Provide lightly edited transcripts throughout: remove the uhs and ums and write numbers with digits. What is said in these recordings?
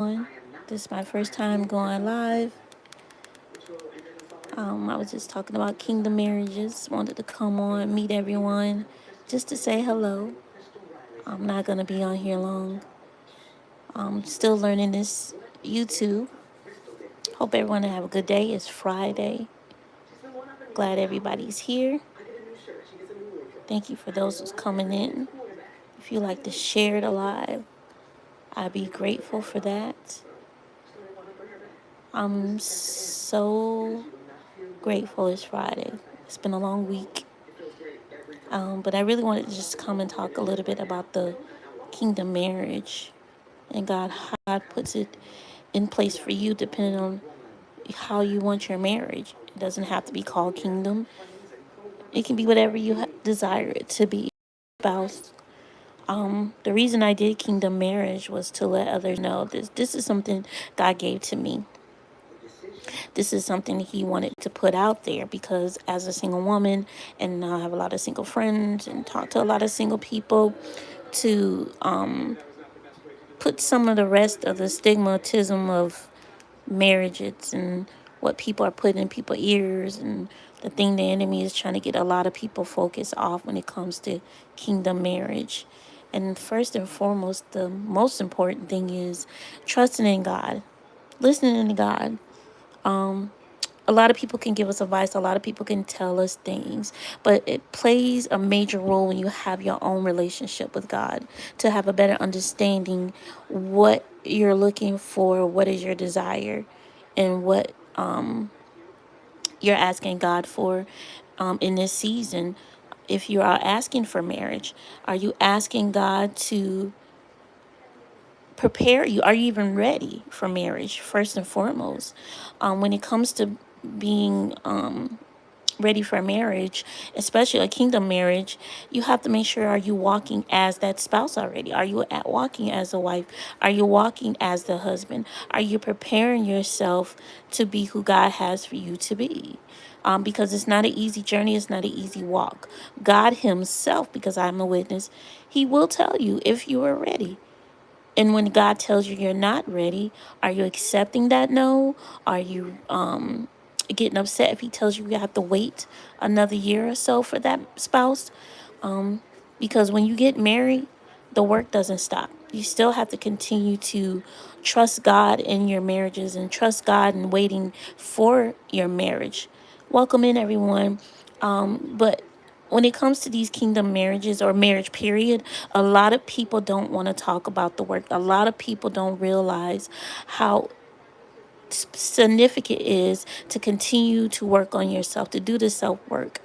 This is my first time going live. I was just talking about kingdom marriages. Wanted to come on, meet everyone, just to say hello. I'm not gonna be on here long. I'm still learning this YouTube. Hope everyone will have a good day. It's Friday. Glad everybody's here. Thank you for those who's coming in. If you like to share it alive, I'd be grateful for that. I'm so grateful it's Friday. It's been a long week. But I really wanted to just come and talk a little bit about the kingdom marriage and God puts it in place for you depending on how you want your marriage. It doesn't have to be called kingdom. It can be whatever you desire it to be. Spouse. The reason I did kingdom marriage was to let others know this is something God gave to me. This is something he wanted to put out there because as a single woman, and I have a lot of single friends and talk to a lot of single people, to put some of the rest of the stigmatism of marriages and what people are putting in people's ears and the thing the enemy is trying to get a lot of people focused off when it comes to kingdom marriage. And first and foremost, the most important thing is trusting in God, listening to God. A lot of people can give us advice, a lot of people can tell us things, but it plays a major role when you have your own relationship with God to have a better understanding what you're looking for, what is your desire, and what you're asking God for in this season. If you are asking for marriage, are you asking God to prepare you? Are you even ready for marriage, first and foremost? When it comes to being ready for marriage, especially a kingdom marriage, you have to make sure, are you walking as that spouse already? Are you walking as a wife? Are you walking as the husband? Are you preparing yourself to be who God has for you to be? Because it's not an easy journey. It's not an easy walk. God himself, because I'm a witness, he will tell you if you are ready. And when God tells you you're not ready, are you accepting that no? Are you getting upset if he tells you you have to wait another year or so for that spouse? Because when you get married, the work doesn't stop. You still have to continue to trust God in your marriages and trust God in waiting for your marriage. Welcome in, everyone. But when it comes to these kingdom marriages or marriage period, a lot of people don't want to talk about the work. A lot of people don't realize how significant is to continue to work on yourself, to do the self work.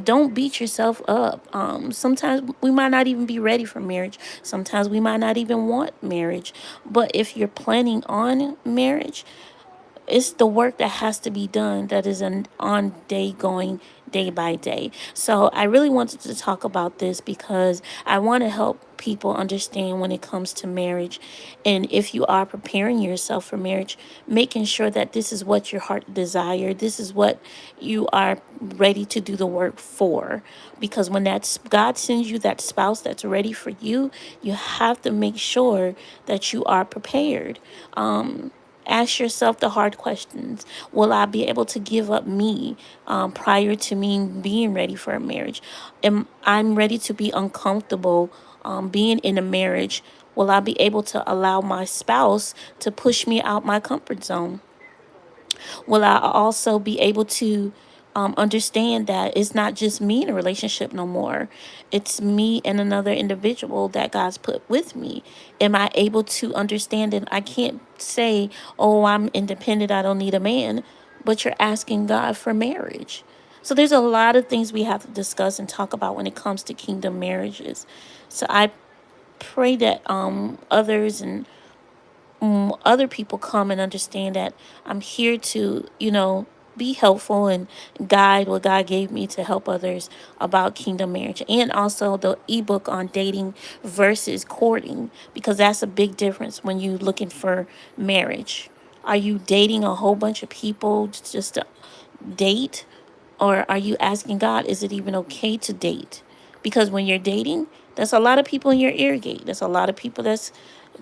Don't beat yourself up. Sometimes we might not even be ready for marriage. Sometimes we might not even want marriage. But if you're planning on marriage, it's the work that has to be done that is an on day going day by day. So I really wanted to talk about this because I want to help people understand when it comes to marriage. And if you are preparing yourself for marriage, making sure that this is what your heart desire, this is what you are ready to do the work for. Because when that's God sends you that spouse that's ready for you, you have to make sure that you are prepared. Ask yourself the hard questions. Will I be able to give up me prior to me being ready for a marriage? Am I'm ready to be uncomfortable being in a marriage? Will I be able to allow my spouse to push me out my comfort zone? Will I also be able to understand that it's not just me in a relationship no more? It's me and another individual that God's put with me. Am I able to understand it? I can't say, oh, I'm independent, I don't need a man, but you're asking God for marriage. So there's a lot of things we have to discuss and talk about when it comes to kingdom marriages. So I pray that others and other people come and understand that I'm here to, be helpful and guide what God gave me to help others about kingdom marriage. And also the ebook on dating versus courting, because that's a big difference when you're looking for marriage. Are you dating a whole bunch of people just to date? Or are you asking God, is it even okay to date? Because when you're dating, there's a lot of people in your ear gate. There's a lot of people that's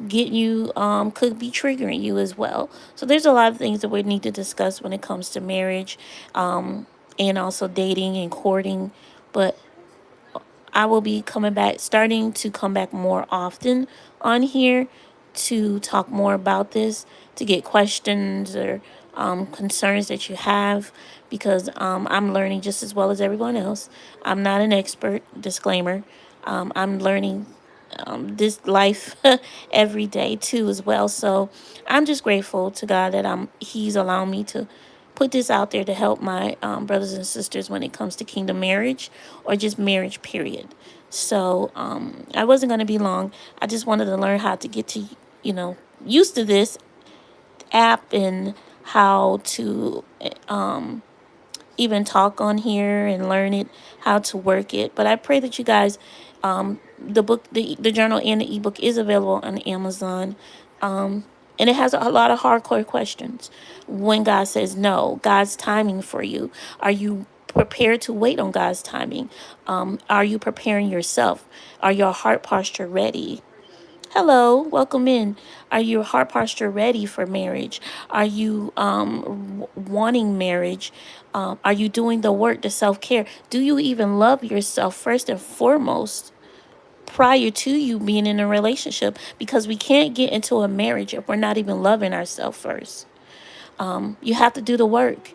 getting you could be triggering you as well. So there's a lot of things that we need to discuss when it comes to marriage, and also dating and courting. But I will be starting to come back more often on here to talk more about this, to get questions or concerns that you have, because I'm learning just as well as everyone else. I'm not an expert, disclaimer. I'm learning this life every day too as well. So I'm just grateful to God that He's allowing me to put this out there to help my brothers and sisters when it comes to kingdom marriage or just marriage period. So I wasn't going to be long. I just wanted to learn how to get to, used to this app and how to even talk on here and learn it, how to work it. But I pray that you guys, the book, the journal and the ebook is available on Amazon. And it has a lot of hardcore questions. When God says no, God's timing for you. Are you prepared to wait on God's timing? Are you preparing yourself? Are your heart posture ready? Hello, welcome in. Are your heart posture ready for marriage? Are you wanting marriage? Are you doing the work, the self care? Do you even love yourself first and foremost prior to you being in a relationship? Because we can't get into a marriage if we're not even loving ourselves first. You have to do the work.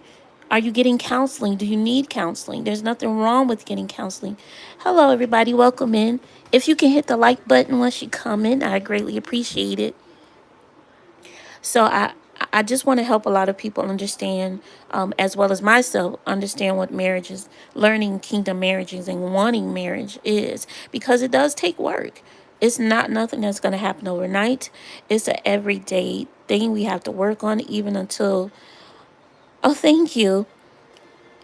Are you getting counseling? Do you need counseling? There's nothing wrong with getting counseling. Hello, everybody. Welcome in. If you can hit the like button once you come in, I greatly appreciate it. So I just want to help a lot of people understand, as well as myself, understand what marriage is, learning kingdom marriages and wanting marriage is, because it does take work. It's not nothing that's going to happen overnight. It's an everyday thing we have to work on, even until, oh, thank you.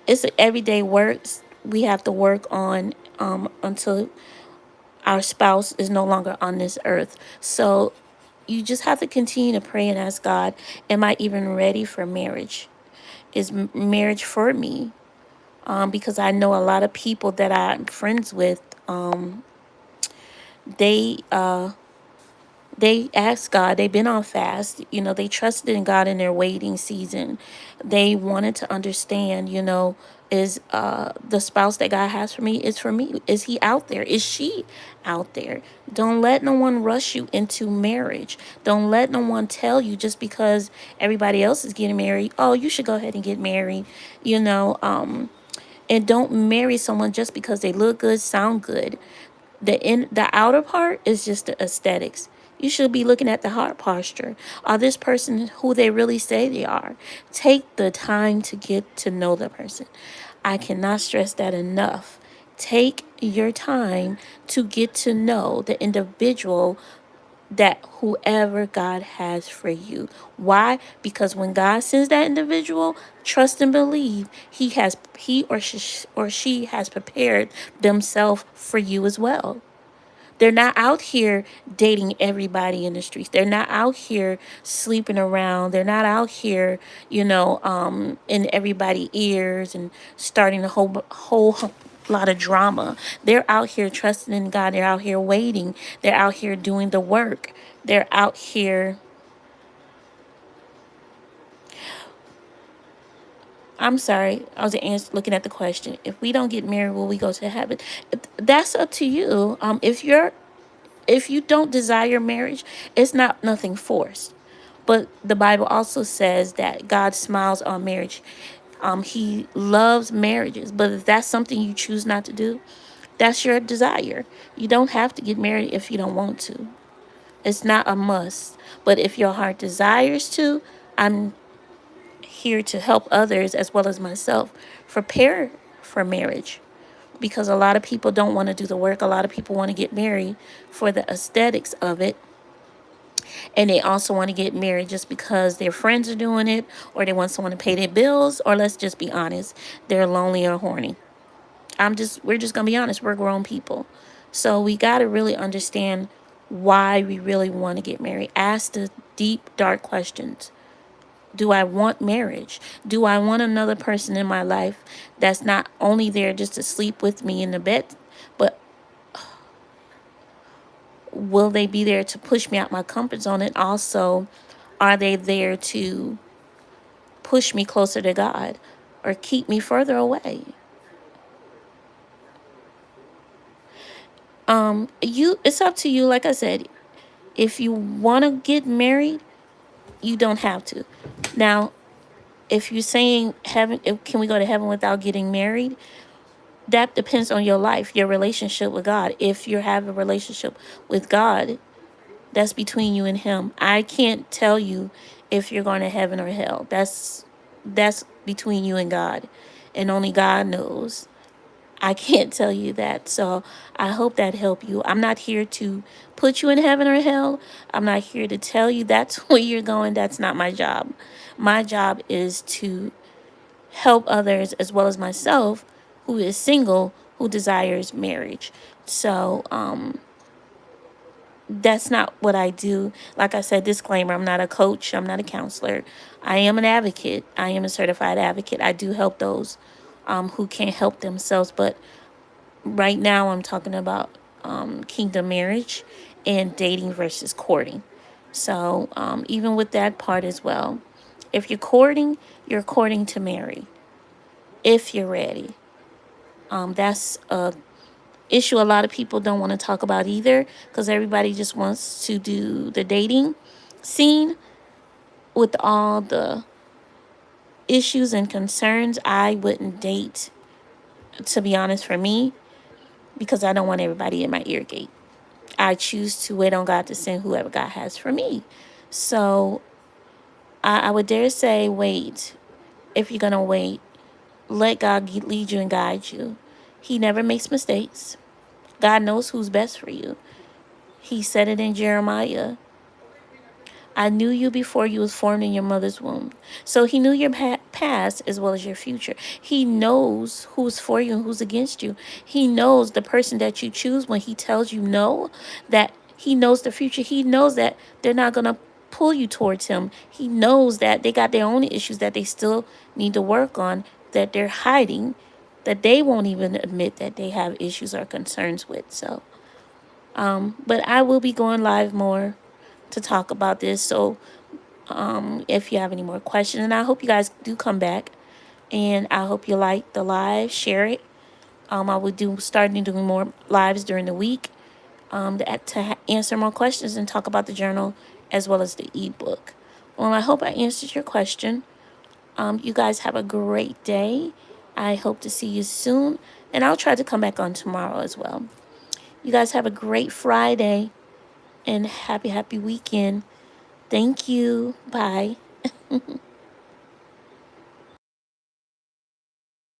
It's an everyday work we have to work on until our spouse is no longer on this earth. So you just have to continue to pray and ask God, am I even ready for marriage? Is marriage for me? Because I know a lot of people that I'm friends with, they they asked God, they've been on fast, they trusted in God in their waiting season. They wanted to understand, is the spouse that God has for me is for me. Is he out there? Is she out there? Don't let no one rush you into marriage. Don't let no one tell you just because everybody else is getting married, oh, you should go ahead and get married, and don't marry someone just because they look good, sound good. The outer part is just the aesthetics. You should be looking at the heart posture. Are this person who they really say they are? Take the time to get to know the person. I cannot stress that enough. Take your time to get to know the individual, that whoever God has for you. Why? Because when God sends that individual, trust and believe he or she has prepared themselves for you as well. They're not out here dating everybody in the streets. They're not out here sleeping around. They're not out here, in everybody's ears and starting a whole lot of drama. They're out here trusting in God. They're out here waiting. They're out here doing the work. They're out here. I'm sorry, I was looking at the question. If we don't get married, will we go to heaven? That's up to you. If you don't desire marriage, it's not nothing forced. But the Bible also says that God smiles on marriage. He loves marriages. But if that's something you choose not to do, that's your desire. You don't have to get married if you don't want to. It's not a must. But if your heart desires to, I'm here to help others as well as myself prepare for marriage, because a lot of people don't want to do the work. A lot of people want to get married for the aesthetics of it. And they also want to get married just because their friends are doing it, or they want someone to pay their bills, or let's just be honest, they're lonely or horny. We're just going to be honest. We're grown people. So we got to really understand why we really want to get married. Ask the deep, dark questions. Do I want marriage? Do I want another person in my life that's not only there just to sleep with me in the bed, but will they be there to push me out my comfort zone? And also, are they there to push me closer to God or keep me further away? It's up to you. Like I said, if you want to get married, you don't have to. Now, if you're saying heaven, can we go to heaven without getting married? That depends on your life, your relationship with God. If you have a relationship with God, that's between you and him. I can't tell you if you're going to heaven or hell. That's between you and God. And only God knows. I can't tell you that. So I hope that helped you. I'm not here to put you in heaven or hell. I'm not here to tell you that's where you're going. That's not my job. My job is to help others as well as myself who is single, who desires marriage. So that's not what I do. Like I said, disclaimer, I'm not a coach, I'm not a counselor. I am an advocate. I am a certified advocate. I do help those who can't help themselves. But right now I'm talking about kingdom marriage and dating versus courting. So even with that part as well, if you're courting to marry if you're ready. That's a issue a lot of people don't want to talk about either, because everybody just wants to do the dating scene with all the issues and concerns. I wouldn't date, to be honest, for me, because I don't want everybody in my ear gate. I choose to wait on God to send whoever God has for me. So I would dare say wait. If you're going to wait, let God lead you and guide you. He never makes mistakes. God knows who's best for you. He said it in Jeremiah. I knew you before you was formed in your mother's womb. So he knew your past as well as your future. He knows who's for you and who's against you. He knows the person that you choose when he tells you no, that he knows the future. He knows that they're not going to pull you towards him. He knows that they got their own issues that they still need to work on, that they're hiding, that they won't even admit that they have issues or concerns with. So, but I will be going live more to talk about this. So if you have any more questions, and I hope you guys do come back, and I hope you like the live, share it. I will starting doing more lives during the week to answer more questions and talk about the journal as well as the ebook. Well, I hope I answered your question. You guys have a great day. I hope to see you soon, and I'll try to come back on tomorrow as well. You guys have a great Friday and happy weekend. Thank you. Bye.